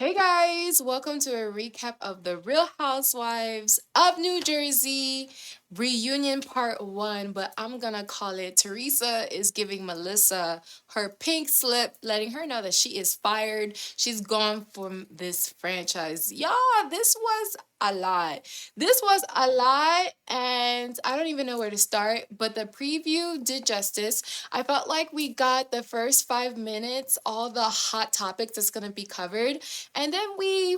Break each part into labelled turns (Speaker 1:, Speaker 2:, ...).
Speaker 1: Hey guys, welcome to a recap of the Real Housewives of New Jersey reunion part one. But I'm gonna call it Teresa is giving Melissa her pink slip, letting her know that she is fired. She's gone from this franchise. Y'all, this was a lot. This was a lot, and I don't even know where to start, but the preview did justice. I felt like we got the first 5 minutes, all the hot topics that's going to be covered, and then we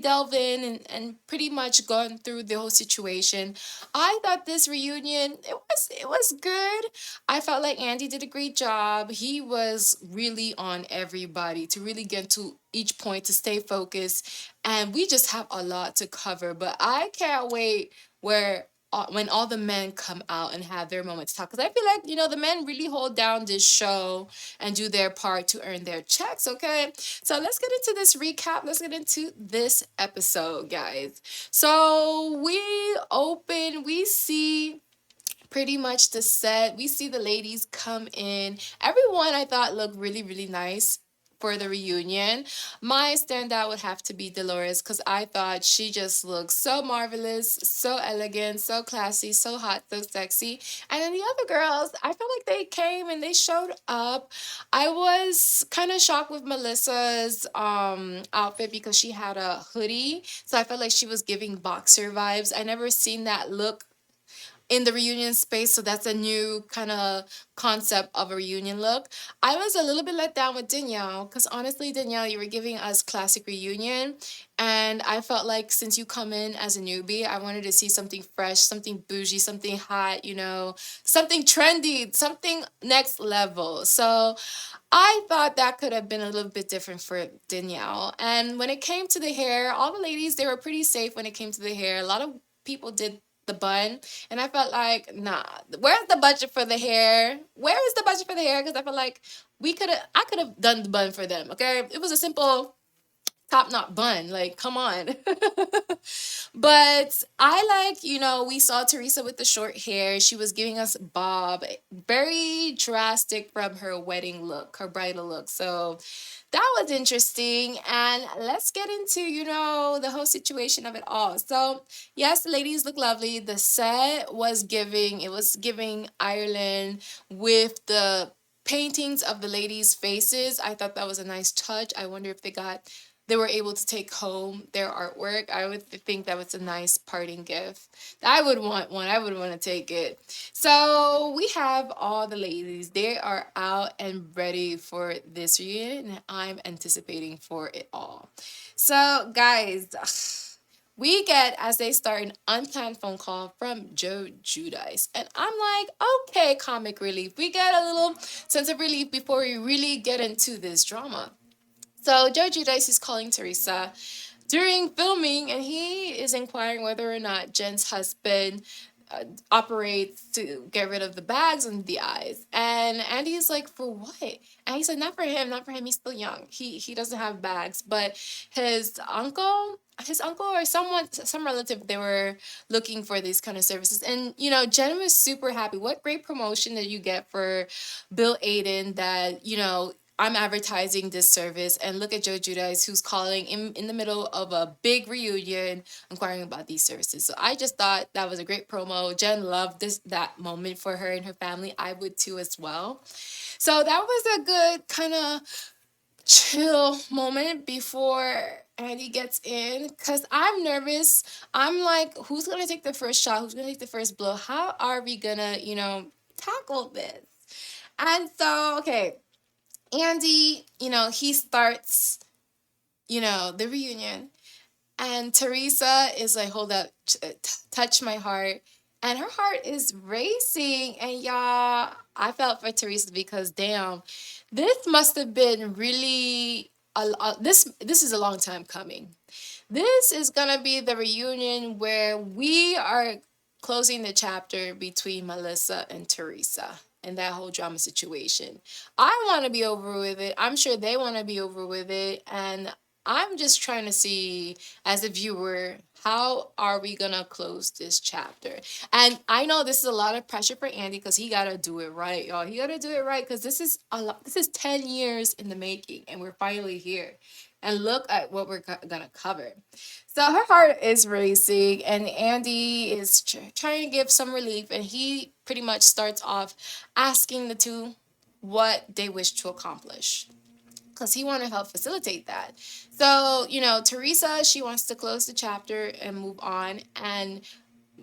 Speaker 1: delve in and pretty much gone through the whole situation. I thought this reunion, it was good. I felt like Andy did a great job. He was really on everybody to really get to each point to stay focused, and we just have a lot to cover. But I can't wait where when all the men come out and have their moment to talk, because I feel like the men really hold down this show and do their part to earn their checks. Okay, so let's get into this recap. Let's get into this episode, guys. So we see pretty much the set. We see the ladies come in. Everyone I thought looked really, really nice for the reunion. My standout would have to be Dolores, because I thought she just looked so marvelous, so elegant, so classy, so hot, so sexy. And then the other girls, I felt like they came and they showed up. I was kind of shocked with Melissa's outfit because she had a hoodie. So I felt like she was giving boxer vibes. I never seen that look in the reunion space, so that's a new kind of concept of a reunion look. I was a little bit let down with Danielle, because honestly, Danielle, you were giving us classic reunion, and I felt like since you come in as a newbie, I wanted to see something fresh, something bougie, something hot, something trendy, something next level. So I thought that could have been a little bit different for Danielle. And when it came to the hair, all the ladies, they were pretty safe when it came to the hair. A lot of people did the bun, and I felt like, nah, where's the budget for the hair? Where is the budget for the hair? Because I felt like I could have done the bun for them. Okay, it was a simple top knot bun. Like, come on. But I like, we saw Teresa with the short hair. She was giving us bob, very drastic from her wedding look, her bridal look. So that was interesting. And let's get into, the whole situation of it all. So, yes, the ladies look lovely. The set it was giving Ireland with the paintings of the ladies' faces. I thought that was a nice touch. I wonder if they were able to take home their artwork. I would think that was a nice parting gift. I would want one. I would want to take it. So we have all the ladies. They are out and ready for this reunion, and I'm anticipating for it all. So, guys, we get, as they start, an unplanned phone call from Joe Judice. And I'm like, okay, comic relief. We get a little sense of relief before we really get into this drama. So Joe Giudice is calling Teresa during filming, and he is inquiring whether or not Jen's husband operates to get rid of the bags and the eyes. And Andy's like, for what? And he said, not for him, not for him. He's still young. He doesn't have bags, but his uncle or some relative, they were looking for these kind of services. And Jen was super happy. What great promotion that you get for Bill Aiden, that I'm advertising this service, and look at Joe Judice, who's calling in the middle of a big reunion inquiring about these services. So I just thought that was a great promo. Jen loved that moment for her and her family. I would too as well. So that was a good kind of chill moment before Andy gets in, because I'm nervous. I'm like, who's gonna take the first shot? Who's gonna take the first blow? How are we gonna, tackle this? And so, okay, Andy, he starts, the reunion. And Teresa is like, hold up, touch my heart. And her heart is racing. And y'all, I felt for Teresa, because damn, this must have been really, this is a long time coming. This is going to be the reunion where we are closing the chapter between Melissa and Teresa and that whole drama situation. I want to be over with it. I'm sure they want to be over with it. And I'm just trying to see, as a viewer, how are we gonna close this chapter? And I know this is a lot of pressure for Andy, because he gotta do it right, y'all. He gotta do it right, because this is a lot. This is 10 years in the making, and we're finally here. and look at what we're gonna cover. So her heart is racing, and Andy is trying to give some relief, and he pretty much starts off asking the two what they wish to accomplish because he want to help facilitate that. So, Teresa, she wants to close the chapter and move on. And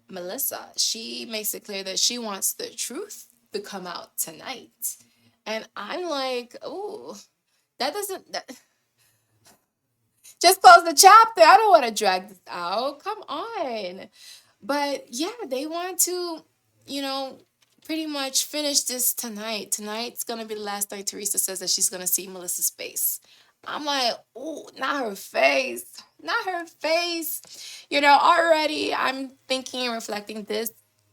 Speaker 1: Melissa, she makes it clear that she wants the truth to come out tonight. And I'm like, oh, that doesn't, that, just close the chapter. I don't want to drag this out. Come on. But yeah, they want to, you know, pretty much finish this tonight. Tonight's gonna be the last night Teresa says that she's gonna see Melissa's face. I'm like, oh, not her face. Not her face. Already I'm thinking and reflecting this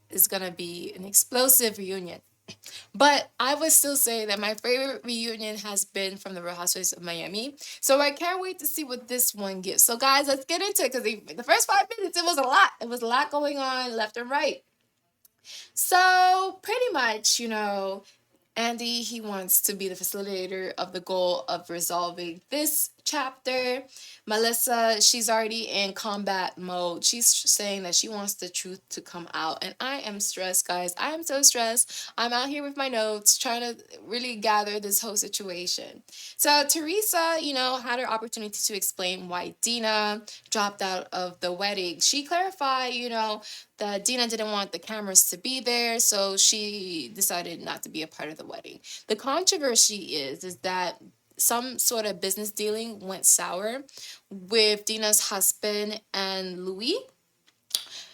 Speaker 1: is gonna be an explosive reunion. But I would still say that my favorite reunion has been from the Real Housewives of Miami. So I can't wait to see what this one gives. So guys, let's get into it because the first 5 minutes, it was a lot. It was a lot going on left and right. So pretty much, Andy, he wants to be the facilitator of the goal of resolving this chapter. Melissa, she's already in combat mode. She's saying that she wants the truth to come out. And I am stressed, guys. I am so stressed. I'm out here with my notes trying to really gather this whole situation. So Teresa, had her opportunity to explain why Dina dropped out of the wedding. She clarified, that Dina didn't want the cameras to be there, so she decided not to be a part of the wedding. The controversy is that some sort of business dealing went sour with Dina's husband and Louis.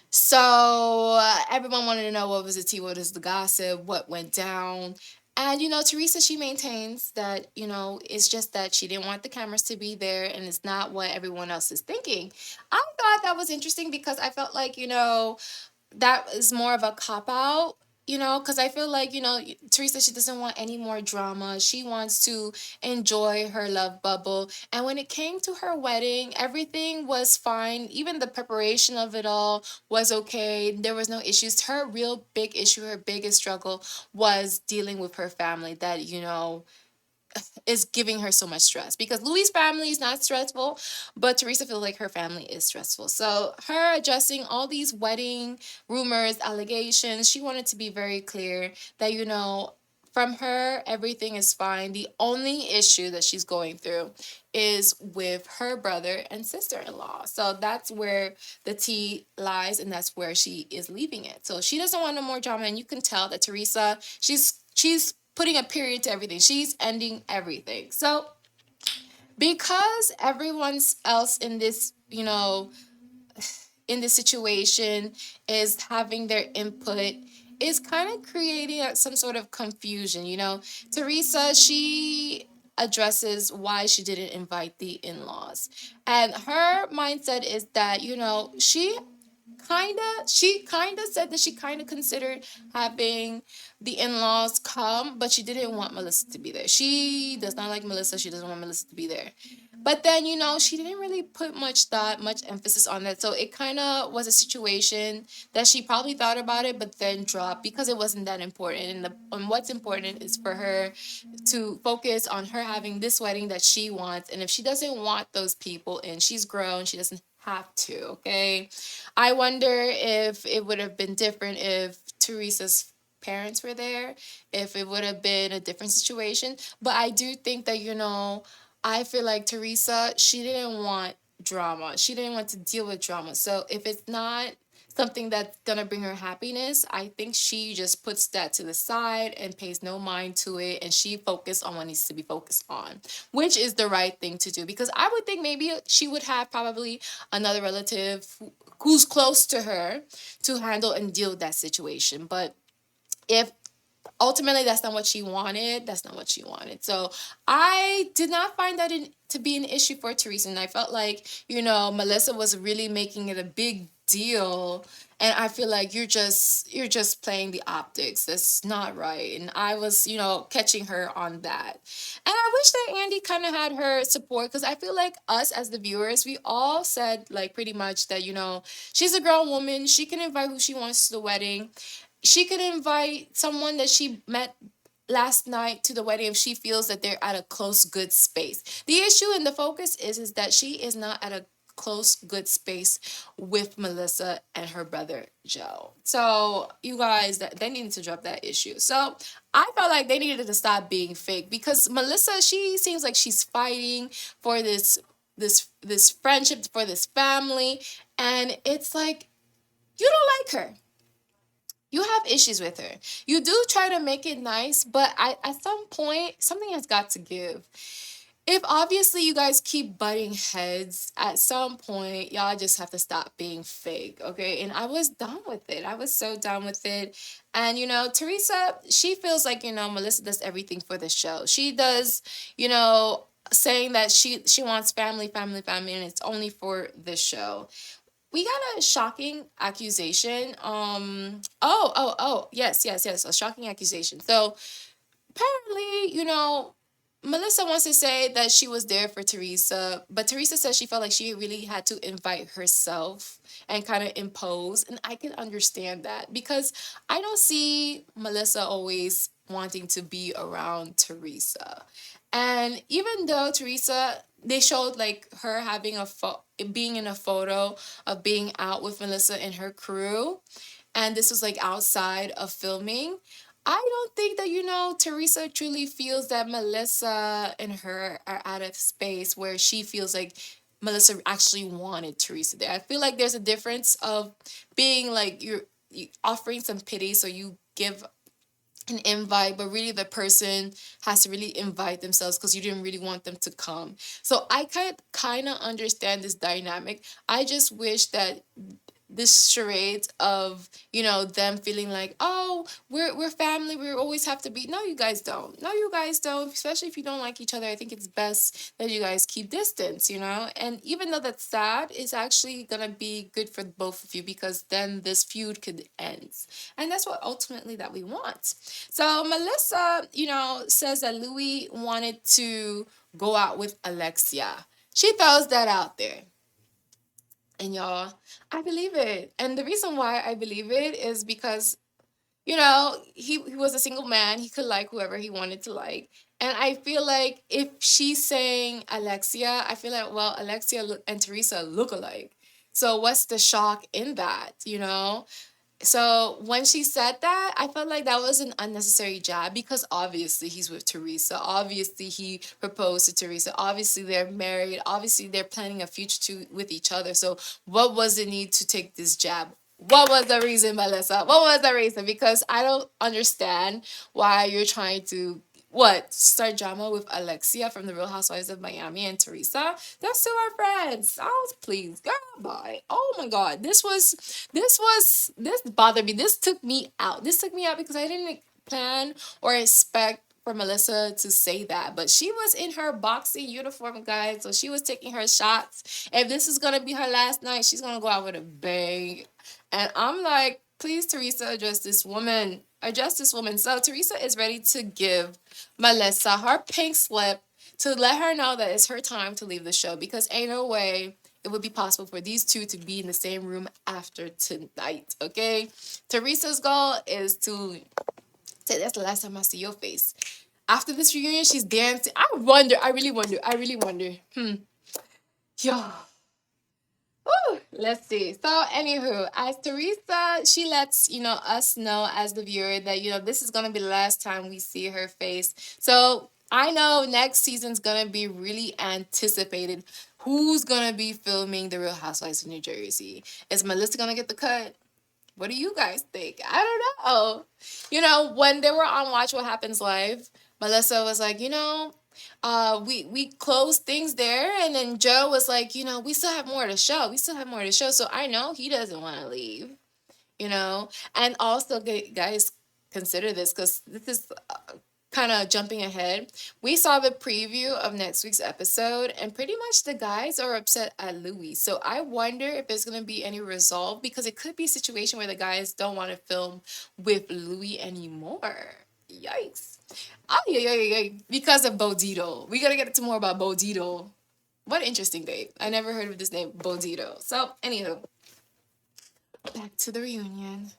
Speaker 1: So everyone wanted to know what was the tea, what is the gossip, what went down. And Teresa, she maintains that it's just that she didn't want the cameras to be there, and it's not what everyone else is thinking. I thought that was interesting because I felt like that is more of a cop out, because I feel like, Teresa, she doesn't want any more drama. She wants to enjoy her love bubble. And when it came to her wedding, everything was fine. Even the preparation of it all was okay. There was no issues. Her real big issue, her biggest struggle was dealing with her family that, is giving her so much stress because Louis' family is not stressful, but Teresa feels like her family is stressful. So her addressing all these wedding rumors, allegations, she wanted to be very clear that, from her, everything is fine. The only issue that she's going through is with her brother and sister-in-law. So that's where the tea lies, and that's where she is leaving it. So she doesn't want no more drama, and you can tell that Teresa, she's putting a period to everything. She's ending everything. So because everyone else in this, in this situation is having their input, is kind of creating some sort of confusion. Teresa, she addresses why she didn't invite the in-laws, and her mindset is that she kind of said that she kind of considered having the in-laws come, but she didn't want Melissa to be there. She does not like Melissa. She doesn't want Melissa to be there. But then, she didn't really put much thought, much emphasis on that. So it kind of was a situation that she probably thought about it, but then dropped because it wasn't that important. And what's important is for her to focus on her having this wedding that she wants. And if she doesn't want those people in, she's grown, she doesn't have to, okay? I wonder if it would have been different if Teresa's parents were there, if it would have been a different situation. But I do think that, I feel like Teresa, she didn't want drama. She didn't want to deal with drama. So if it's not something that's gonna bring her happiness, I think she just puts that to the side and pays no mind to it, and she focused on what needs to be focused on, which is the right thing to do. Because I would think maybe she would have probably another relative who's close to her to handle and deal with that situation. But if ultimately that's not what she wanted, that's not what she wanted. So I did not find that to be an issue for Teresa, and I felt like Melissa was really making it a big deal, and I feel like you're just playing the optics. That's not right. And I was catching her on that, and I wish that Andy kind of had her support, because I feel like us as the viewers, we all said like pretty much that she's a grown woman, she can invite who she wants to the wedding. She could invite someone that she met last night to the wedding if she feels that they're at a close, good space. The issue and the focus is that she is not at a close, good space with Melissa and her brother Joe. So you guys, that they needed to drop that issue. So I felt like they needed to stop being fake because Melissa, she seems like she's fighting for this friendship, for this family, and it's like you don't like her. You have issues with her. You do try to make it nice, but at some point, something has got to give. If obviously you guys keep butting heads, at some point, y'all just have to stop being fake, okay? And I was done with it. I was so done with it. And, Teresa, she feels like, Melissa does everything for the show. She does, saying that she wants family, family, family, and it's only for the show. We got a shocking accusation. Yes, a shocking accusation. So apparently, Melissa wants to say that she was there for Teresa, but Teresa says she felt like she really had to invite herself and kind of impose. And I can understand that because I don't see Melissa always wanting to be around Teresa. And even though Teresa, they showed like her having being in a photo of being out with Melissa and her crew, and this was like outside of filming. I don't think that, Teresa truly feels that Melissa and her are out of space where she feels like Melissa actually wanted Teresa there. I feel like there's a difference of being like you offering some pity, so you give an invite, but really the person has to really invite themselves because you didn't really want them to come. So I kind of understand this dynamic. I just wish that this charade of them feeling like, oh, we're family, we always have to be. No, you guys don't. No, you guys don't. Especially if you don't like each other, I think it's best that you guys keep distance. And even though that's sad, it's actually gonna be good for both of you because then this feud could end, and that's what ultimately that we want. So Melissa, says that Louis wanted to go out with Alexia. She throws that out there. And y'all, I believe it. And the reason why I believe it is because, he was a single man. He could like whoever he wanted to like. And I feel like if she's saying Alexia, I feel like, well, Alexia and Teresa look alike. So what's the shock in that, So when she said that, I felt like that was an unnecessary jab because obviously he's with Teresa. Obviously he proposed to Teresa. Obviously they're married. Obviously they're planning a future with each other. So what was the need to take this jab? What was the reason, Melissa? What was the reason? Because I don't understand why you're trying to start drama with Alexia from the Real Housewives of Miami and Teresa. That's two our friends. Oh, please, girl, bye. Oh my God, this bothered me. This took me out. This took me out because I didn't plan or expect for Melissa to say that, but she was in her boxing uniform, guys. So she was taking her shots. If this is gonna be her last night, she's gonna go out with a bang. And I'm like, please, Teresa, address this woman. Address this woman. So Teresa is ready to give Melissa her pink slip to let her know that it's her time to leave the show because ain't no way it would be possible for these two to be in the same room after tonight, okay? Teresa's goal is to say, that's the last time I see your face. After this reunion, she's dancing. I really wonder. Yeah. Ooh, let's see. So, anywho, as Teresa, she lets us know as the viewer that this is gonna be the last time we see her face. So I know next season's gonna be really anticipated. Who's gonna be filming the Real Housewives of New Jersey? Is Melissa gonna get the cut? What do you guys think? I don't know. When they were on Watch What Happens Live, Melissa was like, we closed things there, and then Joe was like, we still have more to show. We still have more to show. So I know he doesn't want to leave. And also, guys, consider this because this is kind of jumping ahead. We saw the preview of next week's episode, and pretty much the guys are upset at Louis. So I wonder if there's going to be any resolve because it could be a situation where the guys don't want to film with Louis anymore. Yikes. Oh, yeah. Because of Bodito. We got to get into more about Bodito. What an interesting name. I never heard of this name, Bodito. So, anywho, back to the reunion.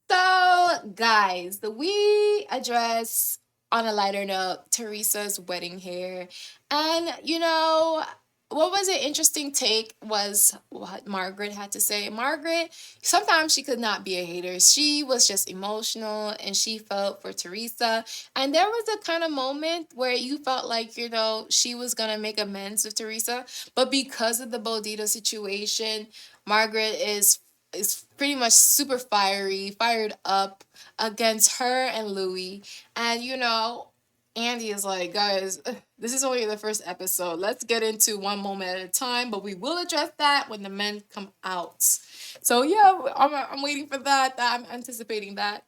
Speaker 1: So, guys, we address on a lighter note, Teresa's wedding hair. And, you know, what was an interesting take was what Margaret had to say. Margaret, sometimes she could not be a hater. She was just emotional and she felt for Teresa. And there was a kind of moment where you felt like, you know, she was going to make amends with Teresa. But because of the Bodito situation, Margaret is pretty much super fired up against her and Louis. And you know, Andy is like, guys, this is only the first episode. Let's get into one moment at a time, but we will address that when the men come out. So yeah, I'm waiting for that. I'm anticipating that.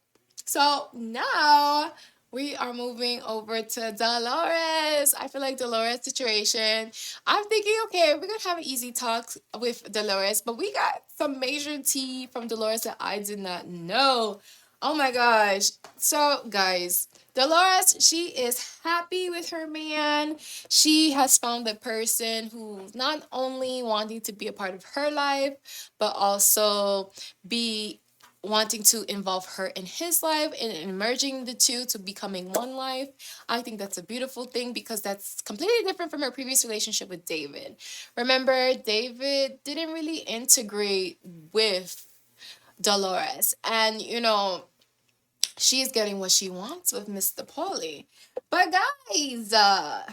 Speaker 1: So now we are moving over to Dolores. I feel like Dolores' situation. I'm thinking, okay, we're gonna have an easy talk with Dolores, but we got some major tea from Dolores that I did not know. Oh my gosh. So, guys, Dolores, she is happy with her man. She has found a person who's not only wanting to be a part of her life, but also be wanting to involve her in his life and merging the two to becoming one life. I think that's a beautiful thing because that's completely different from her previous relationship with David. Remember, David didn't really integrate with Dolores. And, you know, she's getting what she wants with Mr. Paulie. But guys,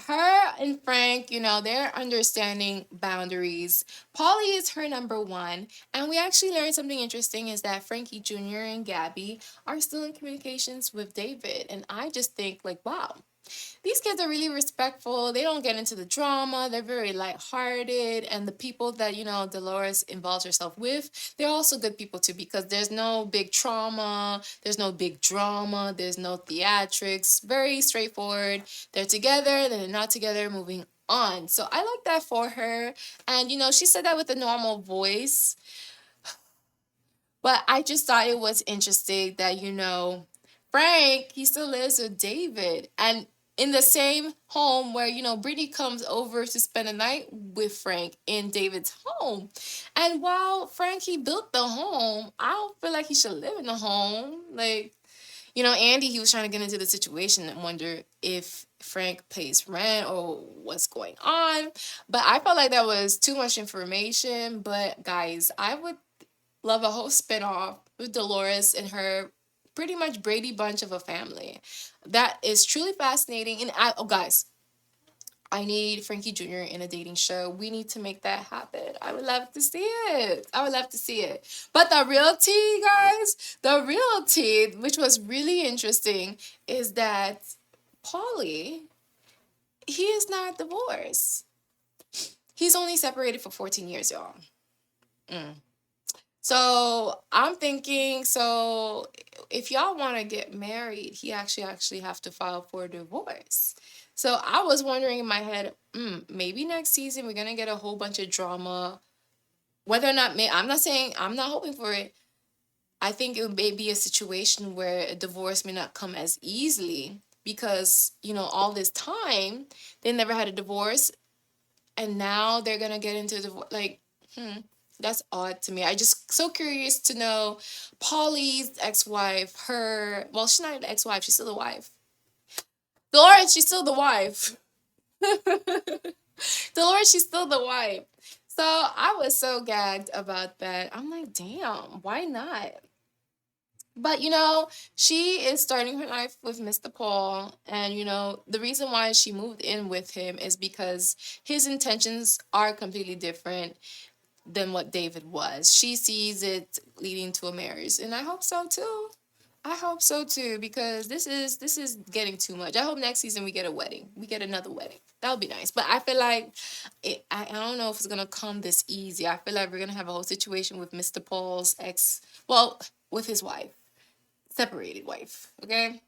Speaker 1: her and Frank, you know, they're understanding boundaries. Paulie is her number one. And we actually learned something interesting is that Frankie Jr. and Gabby are still in communications with David. And I just think like, wow, these kids are really respectful. They don't get into the drama. They're very lighthearted. And the people that, you know, Dolores involves herself with, they're also good people too because there's no big trauma. There's no big drama. There's no theatrics. Very straightforward. They're together. Then they're not together. Moving on. So I like that for her. And, you know, she said that with a normal voice. But I just thought it was interesting that, you know, Frank, he still lives with David. And in the same home where, you know, Brittany comes over to spend a night with Frank in David's home. And while Frank, he built the home, I don't feel like he should live in the home. Like, you know, Andy, he was trying to get into the situation and wonder if Frank pays rent or what's going on. But I felt like that was too much information. But guys, I would love a whole spinoff with Dolores and her pretty much Brady Bunch of a family. That is truly fascinating. And oh, guys, I need Frankie Jr. in a dating show. We need to make that happen. I would love to see it. I would love to see it. But the real tea, guys, the real tea, which was really interesting, is that Paulie, he is not divorced. He's only separated for 14 years, y'all. Mm. So I'm thinking, so if y'all want to get married, he actually have to file for divorce. So I was wondering in my head, maybe next season we're gonna get a whole bunch of drama. Whether or not, I'm not saying I'm not hoping for it. I think it may be a situation where a divorce may not come as easily because you know all this time they never had a divorce, and now they're gonna get into divorce. Like, that's odd to me. I just so curious to know Polly's ex-wife, her, well, she's not an ex-wife, she's still the wife. Dolores, she's still the wife. Dolores, she's still the wife. So I was so gagged about that. I'm like, damn, why not? But you know, she is starting her life with Mr. Paul, and you know, the reason why she moved in with him is because his intentions are completely different than what David was. She sees it leading to a marriage, and I hope so too. I hope so too because this is getting too much. I hope next season we get a wedding. We get another wedding. That would be nice. But I feel like I don't know if it's gonna come this easy. I feel like we're gonna have a whole situation with Mr. Paul's ex. Well, with his wife, separated wife. Okay.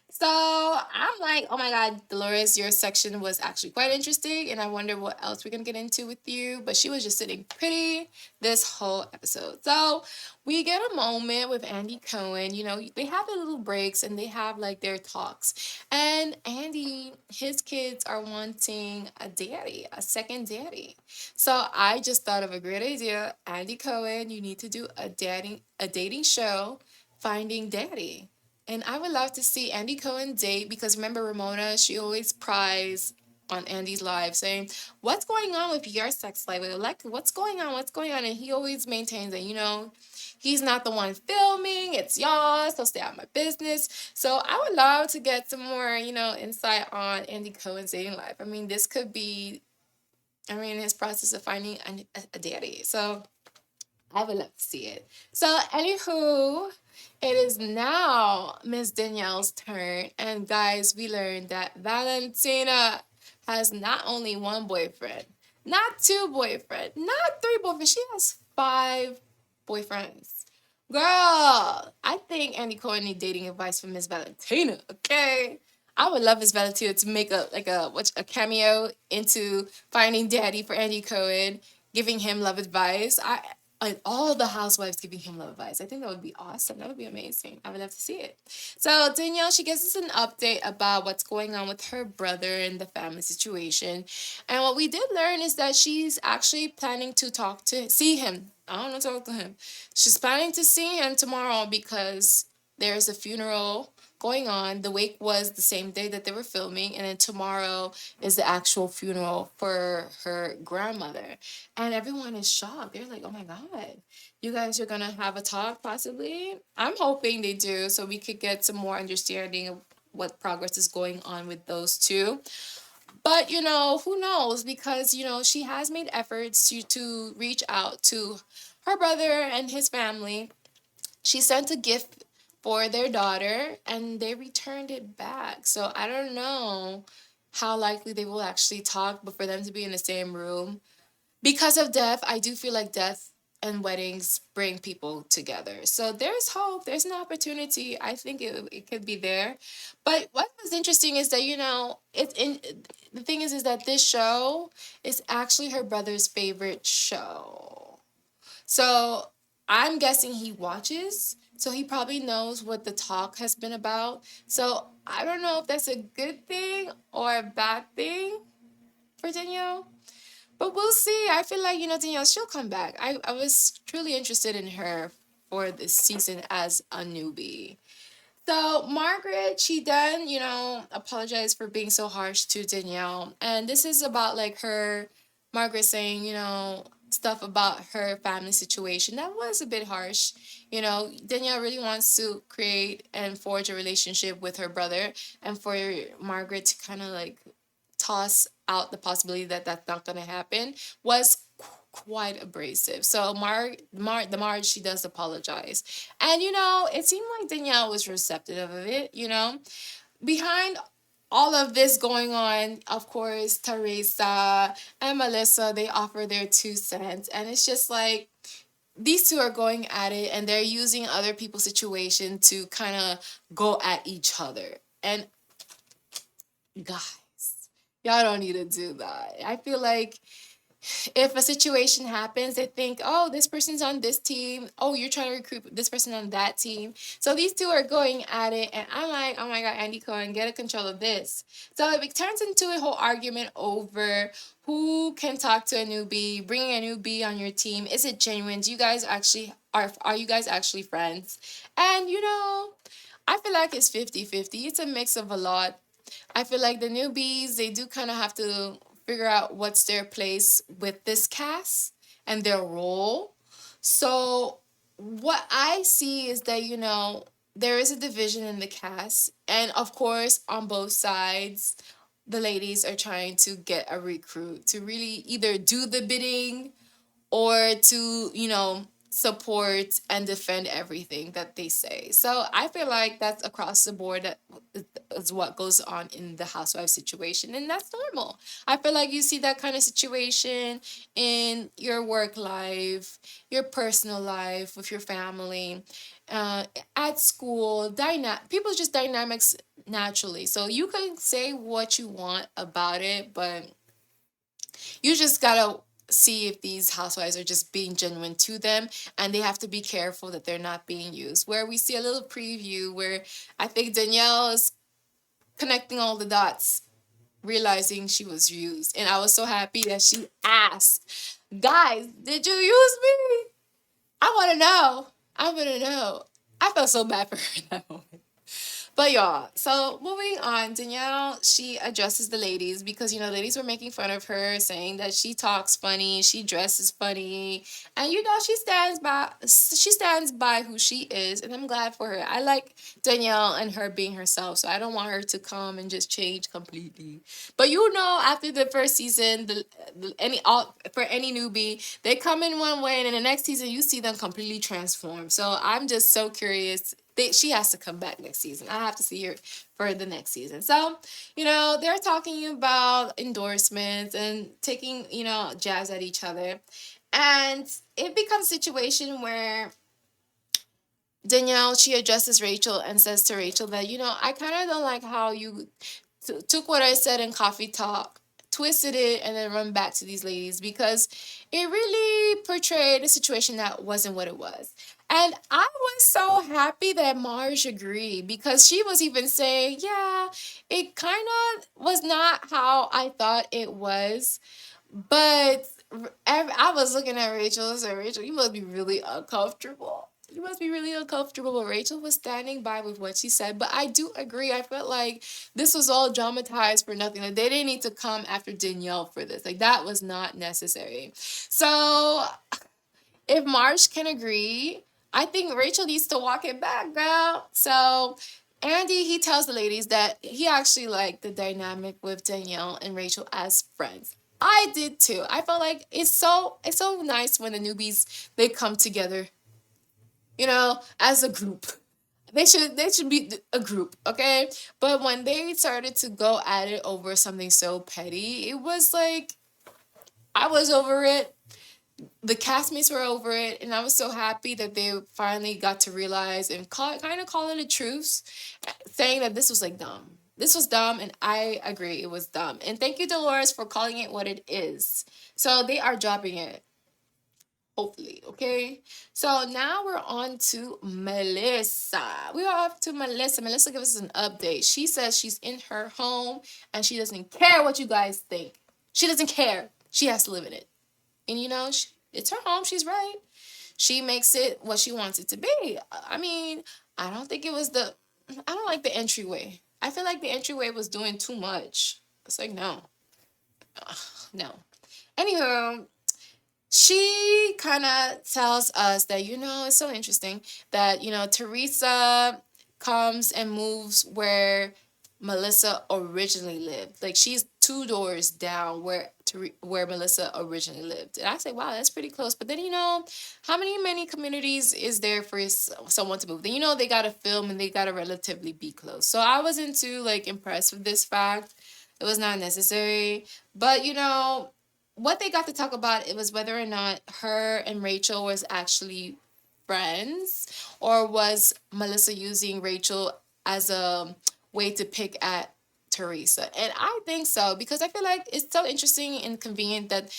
Speaker 1: So I'm like, oh my God, Dolores, your section was actually quite interesting, and I wonder what else we're gonna get into with you. But she was just sitting pretty this whole episode. So we get a moment with Andy Cohen. You know, they have their little breaks and they have like their talks. And Andy, his kids are wanting a daddy, a second daddy. So I just thought of a great idea. Andy Cohen, you need to do a dating show, Finding Daddy. And I would love to see Andy Cohen date because remember Ramona, she always pries on Andy's live saying, what's going on with your sex life? Like, what's going on? What's going on? And he always maintains that, he's not the one filming, it's y'all, so stay out of my business. So I would love to get some more, insight on Andy Cohen's dating life. I mean, this could be, his process of finding a daddy. So I would love to see it. So, anywho, it is now Miss Danielle's turn. And guys, we learned that Valentina has not only one boyfriend, not two boyfriends, not three boyfriends. She has five boyfriends. Girl, I think Andy Cohen need dating advice from Miss Valentina. Okay. I would love Miss Valentina to make a cameo into Finding Daddy for Andy Cohen, giving him love advice. Like all the housewives giving him love advice. I think that would be awesome. That would be amazing. I would love to see it. So Danielle, she gives us an update about what's going on with her brother and the family situation. And what we did learn is that she's actually planning to see him. I don't know, talk to him. She's planning to see him tomorrow because there's a funeral going on. The wake was the same day that they were filming, and then tomorrow is the actual funeral for her grandmother. And everyone is shocked. They're like, oh my God, you guys are gonna have a talk possibly? I'm hoping they do so we could get some more understanding of what progress is going on with those two. But who knows? Because she has made efforts to reach out to her brother and his family. She sent a gift for their daughter and they returned it back. So I don't know how likely they will actually talk, but for them to be in the same room. Because of death, I do feel like death and weddings bring people together. So there's hope, there's an opportunity. I think it could be there. But what was interesting is that, the thing is that this show is actually her brother's favorite show. So I'm guessing he watches, so he probably knows what the talk has been about. So I don't know if that's a good thing or a bad thing for Danielle, but we'll see. I feel like, Danielle, she'll come back. I was truly interested in her for this season as a newbie. So Margaret, she then, apologized for being so harsh to Danielle. And this is about like Margaret saying, stuff about her family situation. That was a bit harsh. Danielle really wants to create and forge a relationship with her brother. And for Margaret to kind of like toss out the possibility that that's not going to happen was quite abrasive. So the Marge, she does apologize. And it seemed like Danielle was receptive of it, Behind all of this going on, of course, Teresa and Melissa, they offer their 2 cents. And it's just like these two are going at it and they're using other people's situation to kind of go at each other. And guys, y'all don't need to do that. I feel like if a situation happens, they think, oh, this person's on this team. Oh, you're trying to recruit this person on that team. So these two are going at it. And I'm like, oh my God, Andy Cohen, get a control of this. So it turns into a whole argument over who can talk to a newbie, bringing a newbie on your team. Is it genuine? Do you guys actually, are you guys actually friends? And, I feel like it's 50-50. It's a mix of a lot. I feel like the newbies, they do kind of have to figure out what's their place with this cast and their role. So what I see is that, there is a division in the cast. And of course, on both sides, the ladies are trying to get a recruit to really either do the bidding or to, support and defend everything that they say. So I feel like that's across the board that is what goes on in the housewife situation. And that's normal. I feel like you see that kind of situation in your work life, your personal life, with your family, at school, people just dynamics naturally. So you can say what you want about it, but you just gotta see if these housewives are just being genuine to them, and they have to be careful that they're not being used. Where we see a little preview where I think Danielle is connecting all the dots, realizing she was used. And I was so happy that she asked, guys, did you use me? I want to know. I want to know. I felt so bad for her in that moment. But y'all, so moving on, Danielle, she addresses the ladies because ladies were making fun of her, saying that she talks funny, she dresses funny, and she stands by who she is, and I'm glad for her. I like Danielle and her being herself, so I don't want her to come and just change completely. But after the first season, for any newbie, they come in one way, and in the next season, you see them completely transform. So I'm just so curious. She has to come back next season. I have to see her for the next season. So, they're talking about endorsements and taking, jabs at each other. And it becomes a situation where Danielle, she addresses Rachel and says to Rachel that, I kind of don't like how you took what I said in coffee talk, twisted it, and then run back to these ladies because it really portrayed a situation that wasn't what it was. And I was so happy that Marge agreed because she was even saying, yeah, it kind of was not how I thought it was. But I was looking at Rachel and said, Rachel, you must be really uncomfortable. You must be really uncomfortable. But Rachel was standing by with what she said. But I do agree. I felt like this was all dramatized for nothing. Like they didn't need to come after Danielle for this. Like that was not necessary. So if Marge can agree, I think Rachel needs to walk it back, girl. So Andy, he tells the ladies that he actually liked the dynamic with Danielle and Rachel as friends. I did too. I felt like it's so nice when the newbies they come together, as a group. They should be a group, okay? But when they started to go at it over something so petty, it was like I was over it, the castmates were over it, and I was so happy that they finally got to realize and call it a truce, saying that this was like dumb. This was dumb, and I agree it was dumb. And thank you, Dolores, for calling it what it is. So they are dropping it, hopefully, okay? So now we're on to Melissa. We are off to Melissa. Melissa gives us an update. She says she's in her home and she doesn't care what you guys think. She doesn't care. She has to live in it. And it's her home. She's right. She makes it what she wants it to be. I mean, I don't think it was I don't like the entryway. I feel like the entryway was doing too much. It's like, no. Ugh, no. Anywho, she kind of tells us that, it's so interesting that, Teresa comes and moves where Melissa originally lived. Like she's two doors down where Melissa originally lived. And I say, wow, that's pretty close. But then, how many communities is there for someone to move? Then, they got to film and they got to relatively be close. So I wasn't too like impressed with this fact. It was not necessary. But, what they got to talk about, it was whether or not her and Rachel was actually friends, or was Melissa using Rachel as a way to pick at Teresa. And I think so, because I feel like it's so interesting and convenient that,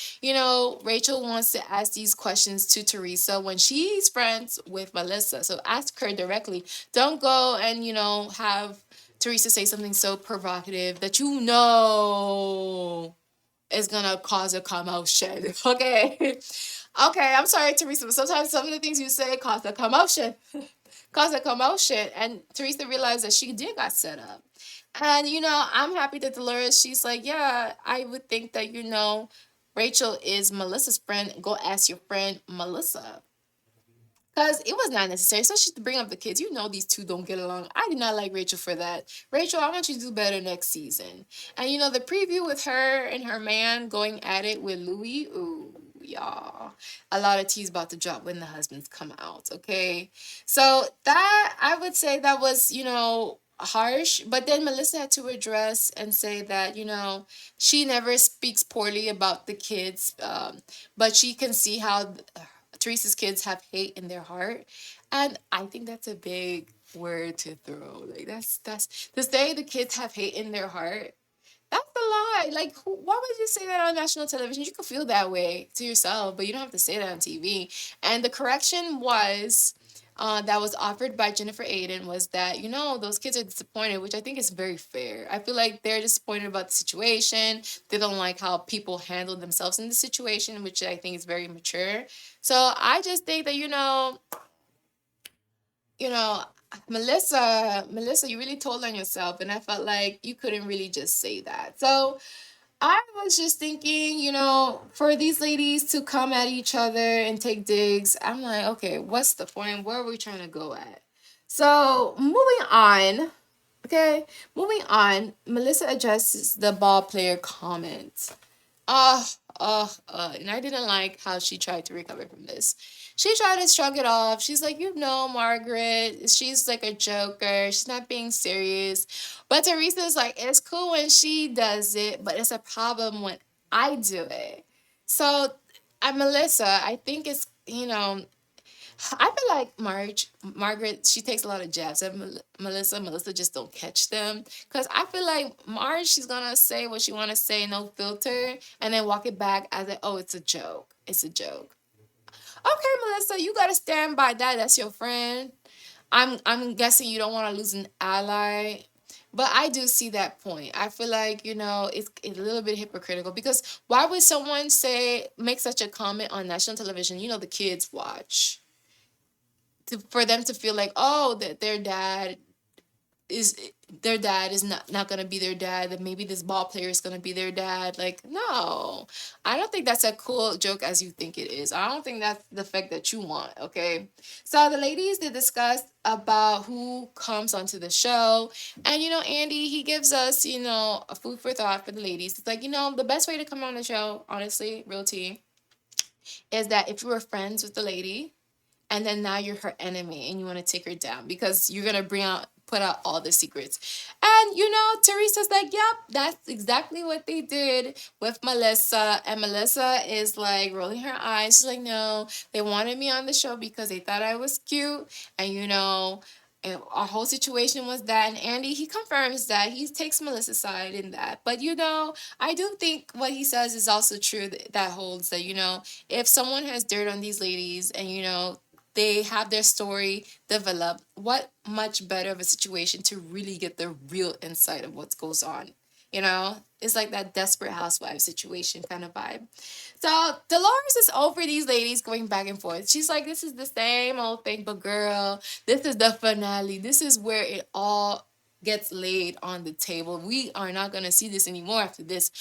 Speaker 1: Rachel wants to ask these questions to Teresa when she's friends with Melissa. So ask her directly. Don't go and, have Teresa say something so provocative that is gonna cause a commotion. Okay. Okay, I'm sorry, Teresa, but sometimes some of the things you say cause a commotion. Cause a commotion. And Teresa realized that she did got set up. And I'm happy that Dolores, she's like, yeah, I would think that, Rachel is Melissa's friend. Go ask your friend Melissa. Because it was not necessary, especially to bring up the kids. These two don't get along. I did not like Rachel for that. Rachel, I want you to do better next season. And the preview with her and her man going at it with Louis, ooh, y'all. A lot of tea's about to drop when the husbands come out, okay? So that, I would say that was, harsh. But then Melissa had to address and say that, she never speaks poorly about the kids, but she can see how Teresa's kids have hate in their heart, and I think that's a big word to throw. Like that's to say the kids have hate in their heart. That's a lie. Like, why would you say that on national television? You could feel that way to yourself, but you don't have to say that on TV. And the correction that was offered by Jennifer Aiden was that, those kids are disappointed, which I think is very fair. I feel like they're disappointed about the situation. They don't like how people handle themselves in the situation, which I think is very mature. So I just think that, you know, Melissa, you really told on yourself, and I felt like you couldn't really just say that. So I was just thinking, for these ladies to come at each other and take digs, I'm like, okay, what's the point? Where are we trying to go at? So moving on, okay, moving on. Melissa addresses the ball player comment. Oh, and I didn't like how she tried to recover from this. She tried to shrug it off. She's like, Margaret, she's like a joker. She's not being serious. But Teresa's like, it's cool when she does it, but it's a problem when I do it. So, Melissa, I think it's, I feel like Margaret, she takes a lot of jabs at Melissa. Melissa just don't catch them. Because I feel like Marge, she's going to say what she want to say, no filter, and then walk it back as like, oh, it's a joke. It's a joke. Okay, Melissa, you got to stand by that. That's your friend. I'm guessing you don't want to lose an ally. But I do see that point. I feel like, it's a little bit hypocritical because why would someone make such a comment on national television? The kids watch for them to feel like, oh, that is their dad is not gonna be their dad, that maybe this ball player is gonna be their dad. Like, no, I don't think that's a cool joke as you think it is. I don't think that's the effect that you want. Okay, so the ladies, they discussed about who comes onto the show, and Andy, he gives us a food for thought for the ladies. It's like, the best way to come on the show, honestly, real tea, is that if you were friends with the lady and then now you're her enemy and you want to take her down because you're gonna put out all the secrets. And Teresa's like, yep, that's exactly what they did with Melissa. And Melissa is like rolling her eyes. She's like, no, they wanted me on the show because they thought I was cute. And and our whole situation was that. And Andy, he confirms that. He takes Melissa's side in that. But I do think what he says is also true, that holds that, if someone has dirt on these ladies and they have their story developed, what much better of a situation to really get the real insight of what goes on. It's like that Desperate Housewives situation kind of vibe. So Dolores is over these ladies going back and forth. She's like, this is the same old thing, but girl, this is the finale. This is where it all gets laid on the table. We are not going to see this anymore after this.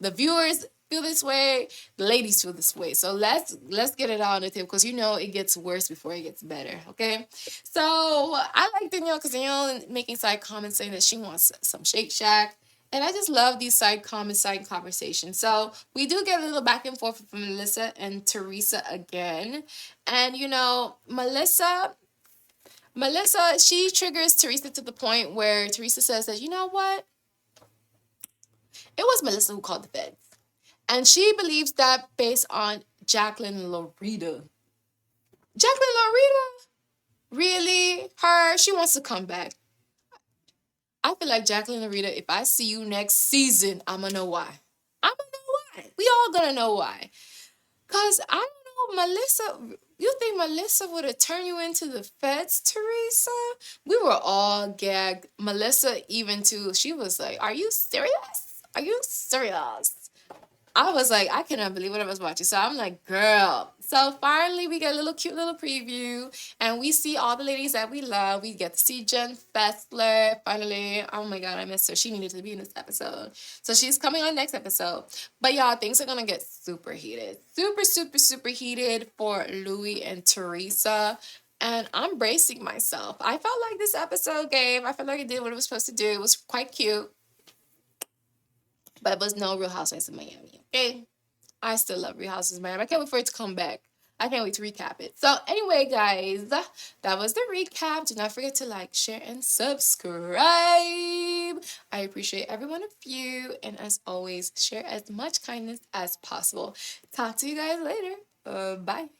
Speaker 1: The viewers feel this way, the ladies feel this way. So let's get it out on the table because it gets worse before it gets better. Okay. So I like Danielle because Danielle making side comments saying that she wants some Shake Shack. And I just love these side comments, side conversations. So we do get a little back and forth from Melissa and Teresa again. And Melissa, she triggers Teresa to the point where Teresa says that, you know what? It was Melissa who called the feds. And she believes that based on Jacqueline Loretta. Jacqueline Loretta? Really? Her? She wants to come back. I feel like Jacqueline Loretta, if I see you next season, I'm going to know why. I'm going to know why. We all going to know why. Because I don't know, Melissa, you think Melissa would have turned you into the feds, Teresa? We were all gagged. Melissa, even too, she was like, are you serious? Are you serious? I was like, I cannot believe what I was watching. So I'm like, girl. So finally, we get a little cute little preview, and we see all the ladies that we love. We get to see Jen Fessler. Finally, oh my God, I missed her. She needed to be in this episode. So she's coming on next episode. But y'all, things are gonna get super heated, super, super, super heated for Louis and Teresa. And I'm bracing myself. I felt like this episode I felt like it did what it was supposed to do. It was quite cute. But it was no Real Housewives of Miami. Okay, I still love Real Housewives of Miami. I can't wait for it to come back. I can't wait to recap it. So anyway, guys, that was the recap. Do not forget to like, share, and subscribe. I appreciate every one of you. And as always, share as much kindness as possible. Talk to you guys later. Bye.